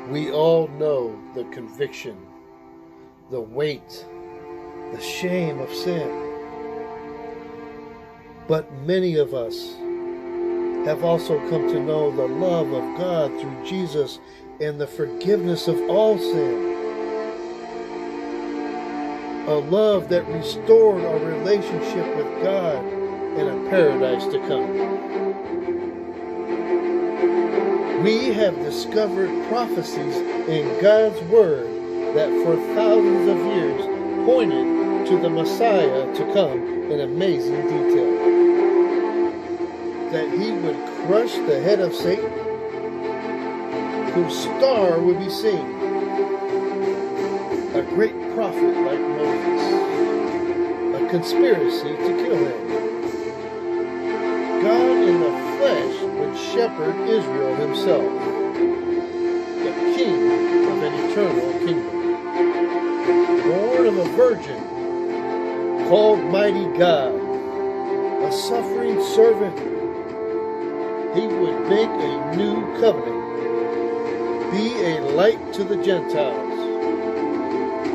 We all know the conviction, the weight, the shame of sin. But many of us have also come to know the love of God through Jesus and the forgiveness of all sin. A love that restored our relationship with God in a paradise to come. We have discovered prophecies in God's Word that for thousands of years pointed to the Messiah to come in amazing detail. That he would crush the head of Satan, whose star would be seen. A great prophet like Moses. A conspiracy to kill him. God in the flesh would shepherd Israel himself. The king of an eternal kingdom. Born of a virgin, called Mighty God. A suffering servant. He would make a new covenant, be a light to the Gentiles,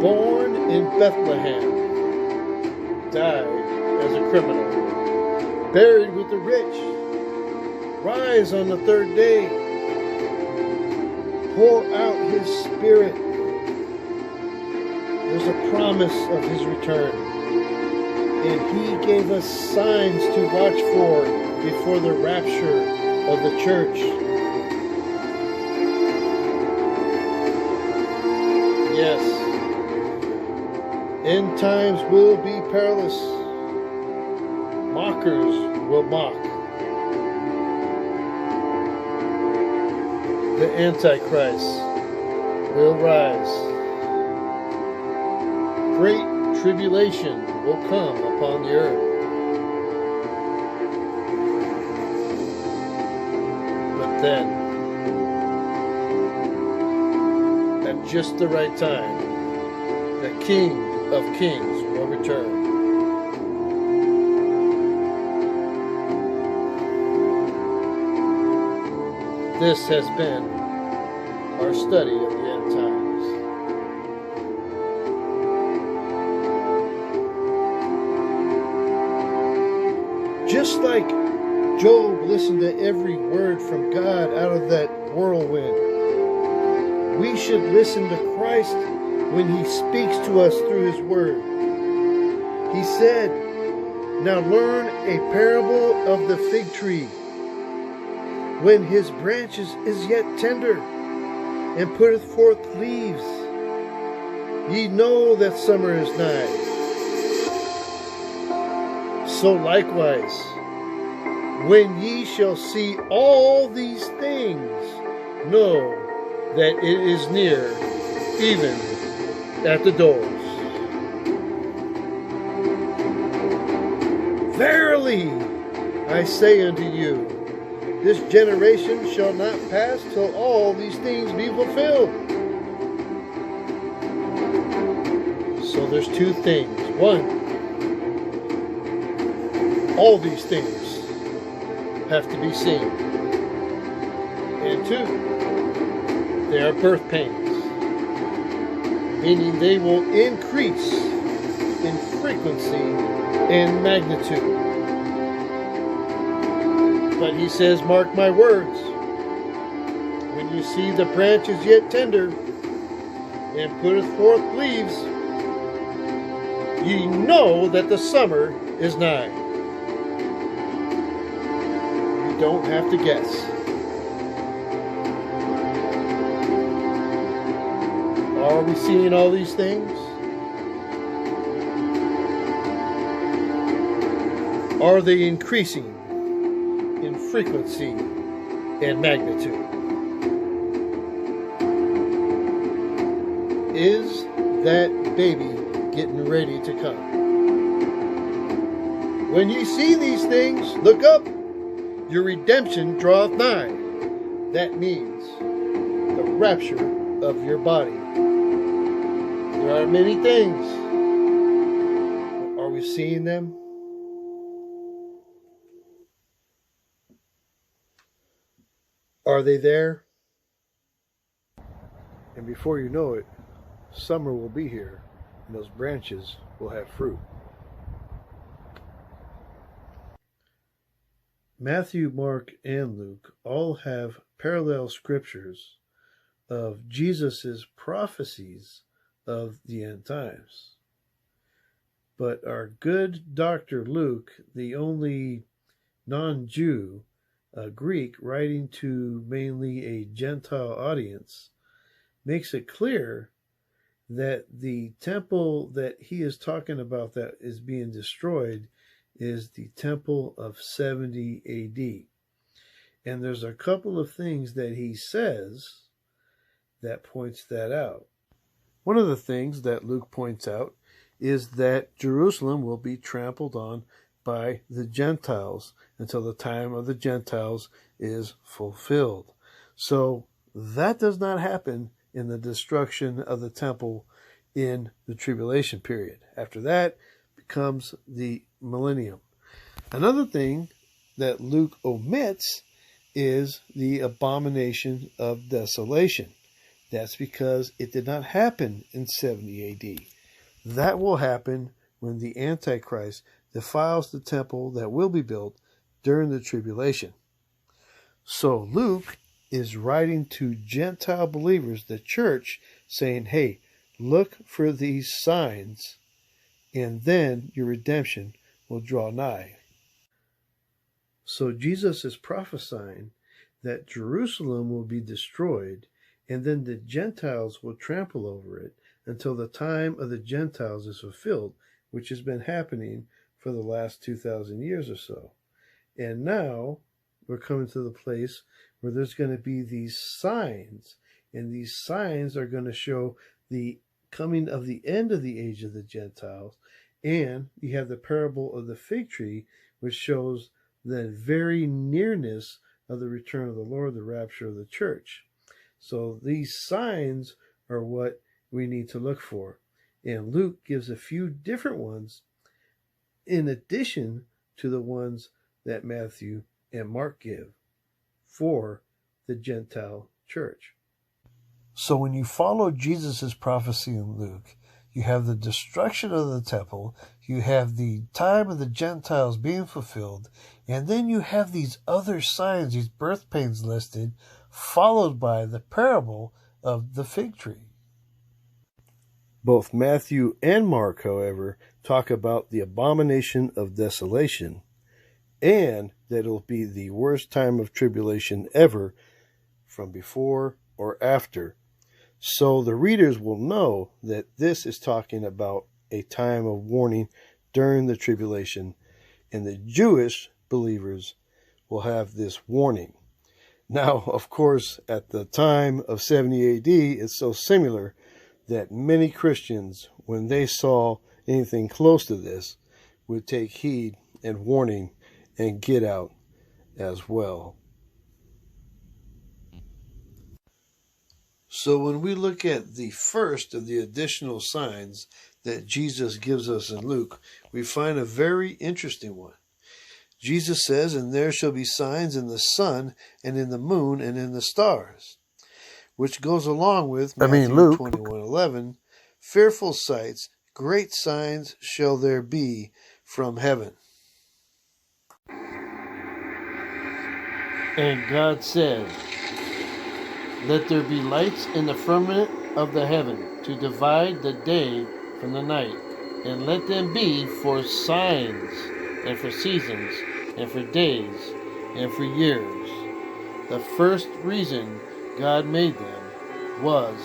born in Bethlehem, died as a criminal, buried with the rich, rise on the third day, pour out his Spirit. There's a promise of his return, and he gave us signs to watch for before the rapture of the church. Yes, end times will be perilous. Mockers will mock. The Antichrist will rise. Great tribulation will come upon the earth. Then, at just the right time, the King of Kings will return. This has been our study of the end times. Just like Job listened to every word from God out of that whirlwind, we should listen to Christ when he speaks to us through his word. He said, "Now learn a parable of the fig tree. When his branches is yet tender, and putteth forth leaves, ye know that summer is nigh. So likewise, when ye shall see all these things, know that it is near, even at the doors. Verily, I say unto you, this generation shall not pass till all these things be fulfilled." So there's two things. One, all these things have to be seen. And two, they are birth pains, meaning they will increase in frequency and magnitude. But he says, mark my words, when you see the branches yet tender, and putteth forth leaves, ye know that the summer is nigh. You don't have to guess. Are we seeing all these things? Are they increasing in frequency and magnitude? Is that baby getting ready to come? When ye see these things, look up. Your redemption draweth nigh. That means the rapture of your body. There are many things. But are we seeing them? Are they there? And before you know it, summer will be here, and those branches will have fruit. Matthew, Mark, and Luke all have parallel scriptures of Jesus' prophecies of the end times. But our good Dr. Luke, the only non-Jew, a Greek writing to mainly a Gentile audience, makes it clear that the temple that he is talking about that is being destroyed is the temple of 70 AD. And there's a couple of things that he says that points that out. One of the things that Luke points out is that Jerusalem will be trampled on by the Gentiles until the time of the Gentiles is fulfilled. So that does not happen in the destruction of the temple in the tribulation period. After that becomes the millennium. Another thing that Luke omits is the abomination of desolation. That's because it did not happen in 70 AD. That will happen when the Antichrist defiles the temple that will be built during the tribulation. So Luke is writing to Gentile believers, the church, saying, hey, look for these signs, and then your redemption will draw nigh. So Jesus is prophesying that Jerusalem will be destroyed, and then the Gentiles will trample over it until the time of the Gentiles is fulfilled, which has been happening for the last 2,000 years or so. And now we're coming to the place where there's going to be these signs, and these signs are going to show the coming of the end of the age of the Gentiles. And you have the parable of the fig tree, which shows the very nearness of the return of the Lord, the rapture of the church. So these signs are what we need to look for. And Luke gives a few different ones in addition to the ones that Matthew and Mark give for the Gentile church. So when you follow Jesus' prophecy in Luke, you have the destruction of the temple, you have the time of the Gentiles being fulfilled, and then you have these other signs, these birth pains listed, followed by the parable of the fig tree. Both Matthew and Mark, however, talk about the abomination of desolation, and that it'll be the worst time of tribulation ever from before or after. So the readers will know that this is talking about a time of warning during the tribulation, and the Jewish believers will have this warning. Now, of course, at the time of 70 AD, it's so similar that many Christians, when they saw anything close to this, would take heed and warning and get out as well. So when we look at the first of the additional signs that Jesus gives us in Luke, we find a very interesting one. Jesus says, "And there shall be signs in the sun and in the moon and in the stars," which goes along with Matthew 21:11, "Fearful sights, great signs shall there be from heaven." And God said, "Let there be lights in the firmament of the heaven to divide the day from the night, and let them be for signs, and for seasons, and for days, and for years." The first reason God made them was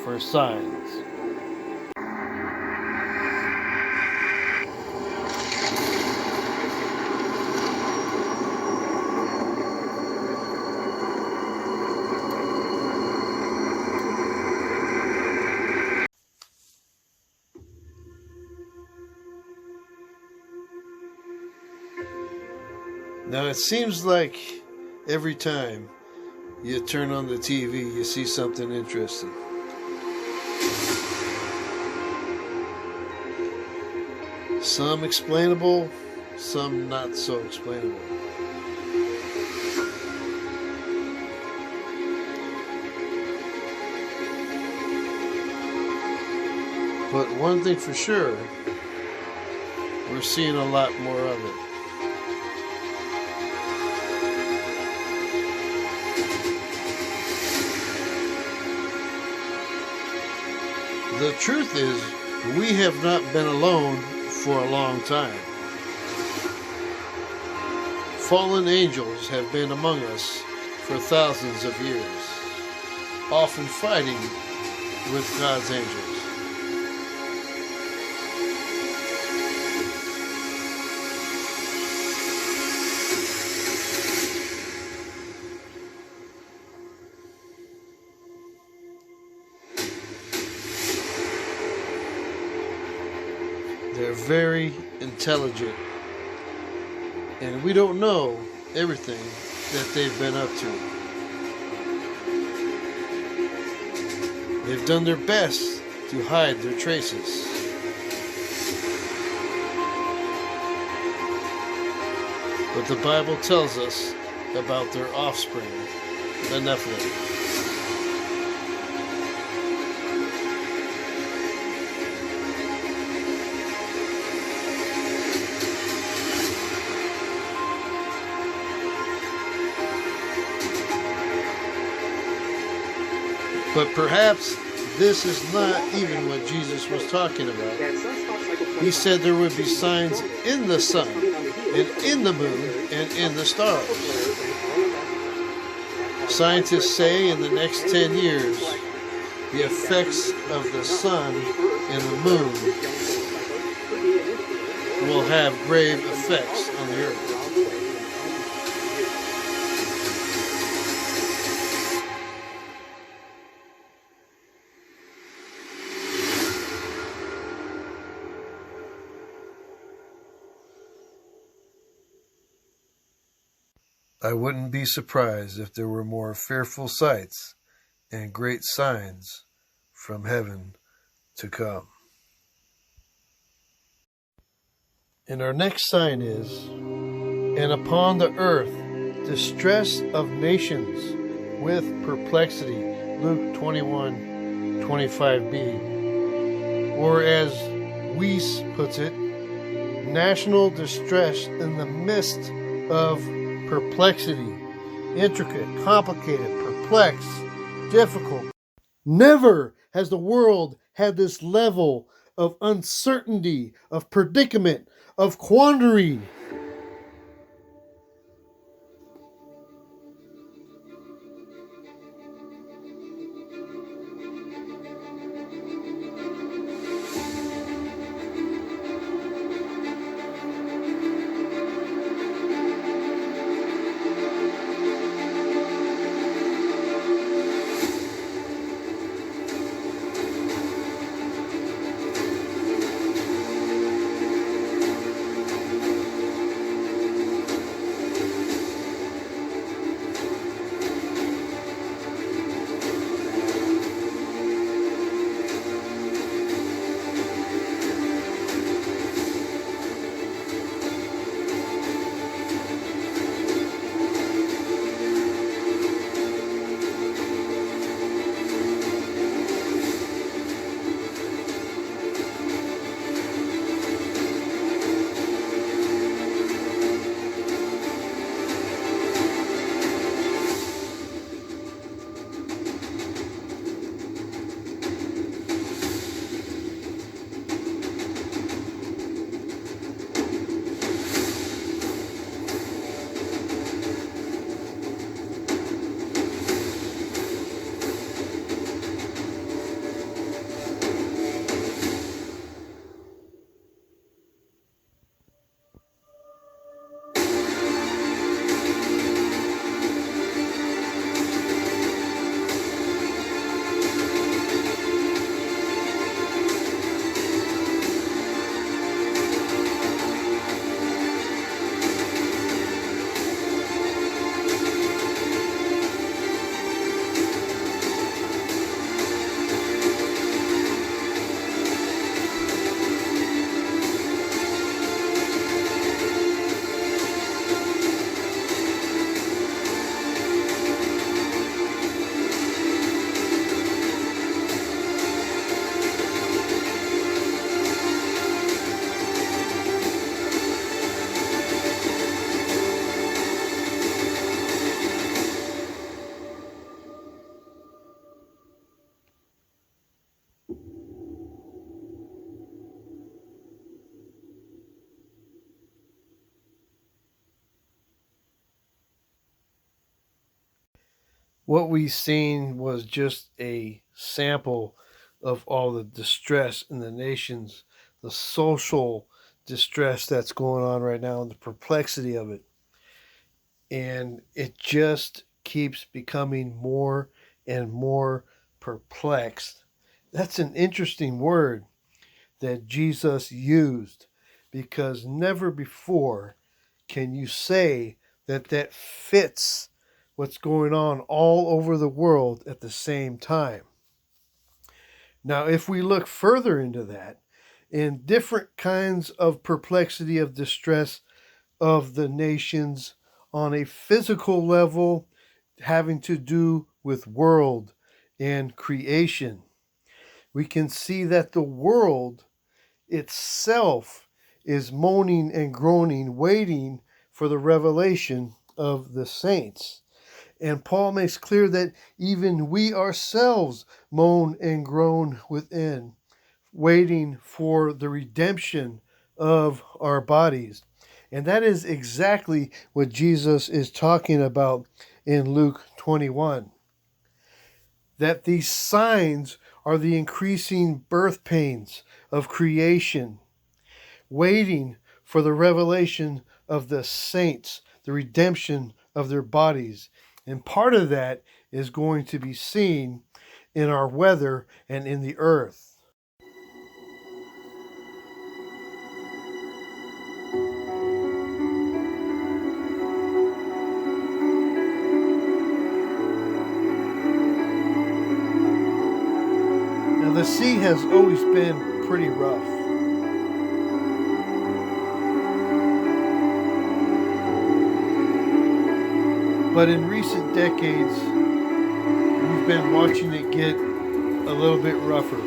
for signs. Now it seems like every time you turn on the TV, you see something interesting. Some explainable, some not so explainable. But one thing for sure, we're seeing a lot more of it. The truth is, we have not been alone for a long time. Fallen angels have been among us for thousands of years, often fighting with God's angels. They're very intelligent, and we don't know everything that they've been up to. They've done their best to hide their traces. But the Bible tells us about their offspring, the Nephilim. But perhaps this is not even what Jesus was talking about. He said there would be signs in the sun, and in the moon, and in the stars. Scientists say in the next 10 years, the effects of the sun and the moon will have grave effects on the earth. I wouldn't be surprised if there were more fearful sights and great signs from heaven to come. And our next sign is, and upon the earth distress of nations with perplexity. Luke 21:25b. Or as Weiss puts it, national distress in the midst of perplexity. Intricate, complicated, perplexed, difficult. Never has the world had this level of uncertainty, of predicament, of quandary. What we seen was just a sample of all the distress in the nations, the social distress that's going on right now, and the perplexity of it. And it just keeps becoming more and more perplexed. That's an interesting word that Jesus used, because never before can you say that that fits what's going on all over the world at the same time. Now, if we look further into that, in different kinds of perplexity, of distress of the nations on a physical level, having to do with world and creation, we can see that the world itself is moaning and groaning, waiting for the revelation of the saints. And Paul makes clear that even we ourselves moan and groan within, waiting for the redemption of our bodies. And that is exactly what Jesus is talking about in Luke 21. That these signs are the increasing birth pains of creation, waiting for the revelation of the saints, the redemption of their bodies. And part of that is going to be seen in our weather and in the earth. Now, the sea has always been pretty rough. But in recent decades, we've been watching it get a little bit rougher.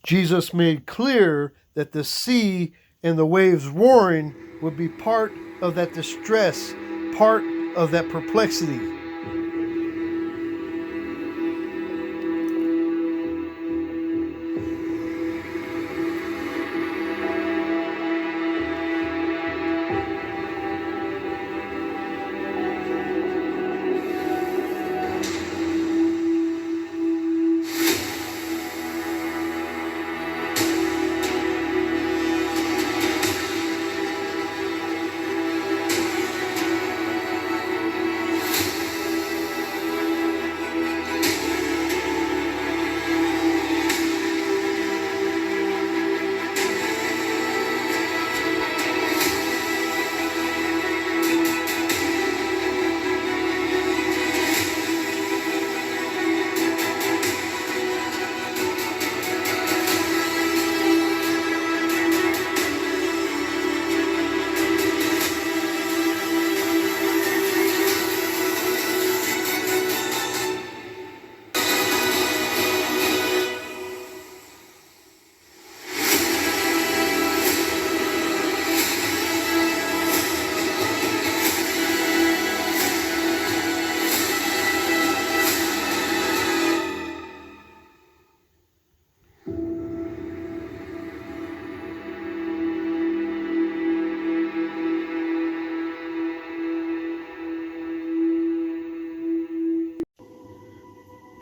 Jesus made clear that the sea and the waves roaring would be part of that distress, part of that perplexity.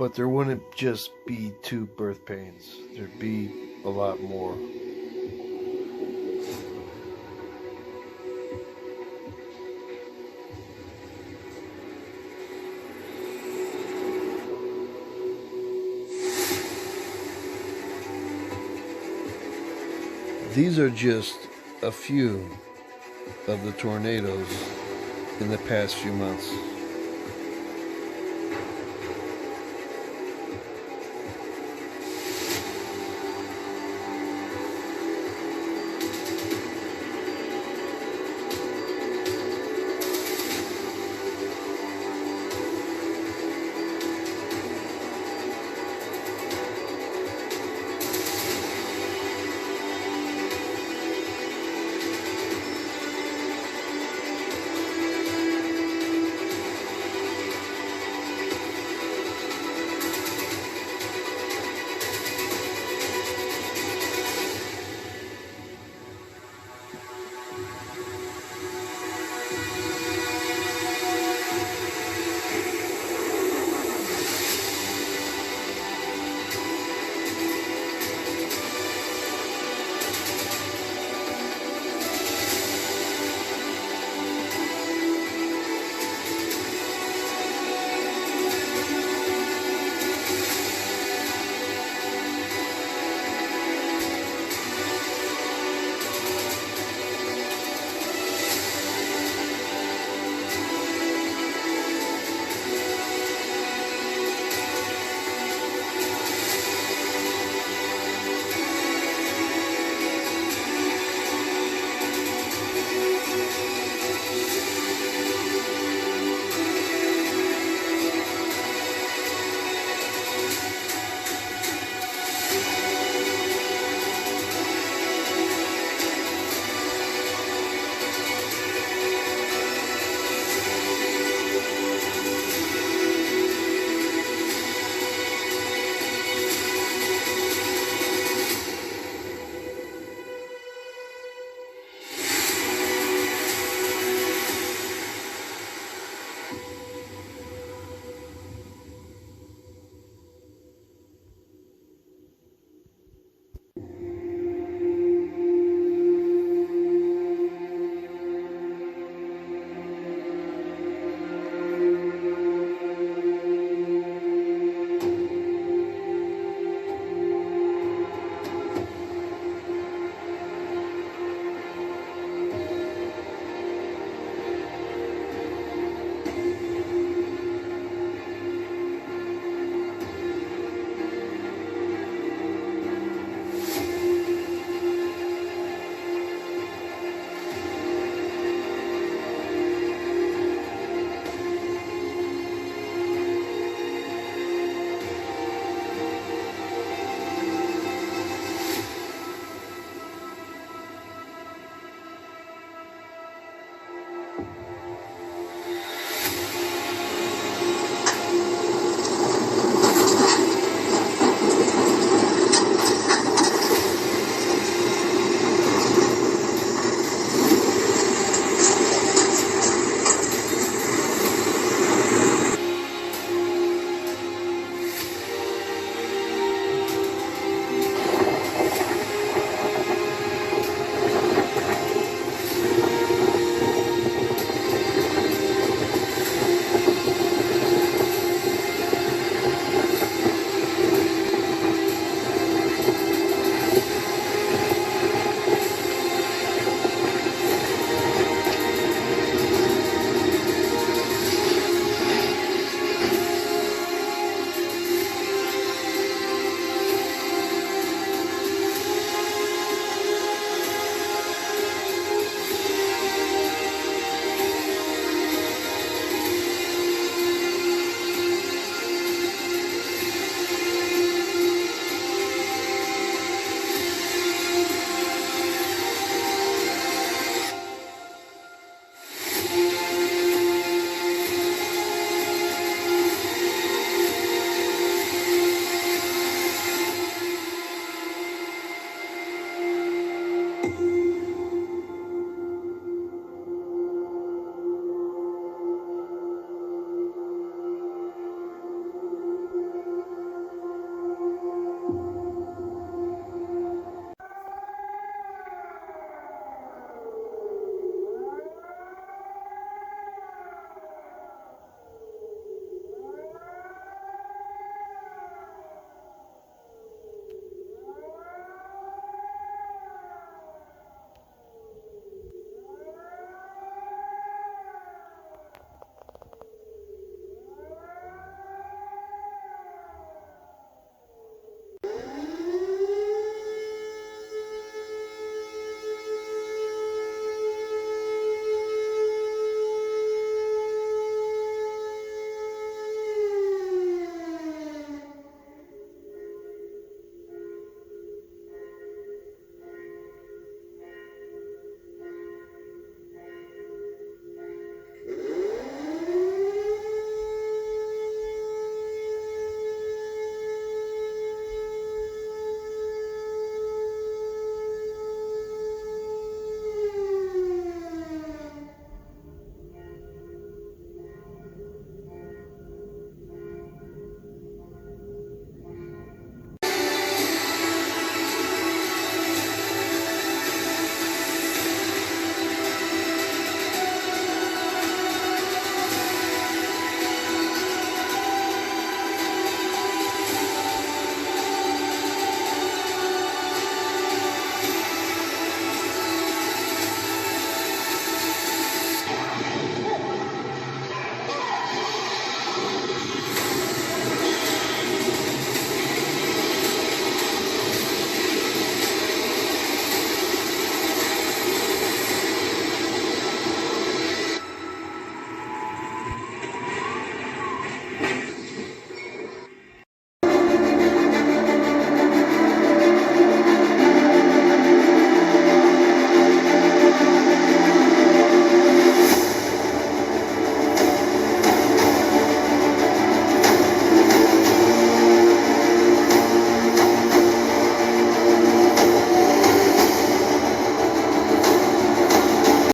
But there wouldn't just be 2 birth pains. There'd be a lot more. These are just a few of the tornadoes in the past few months.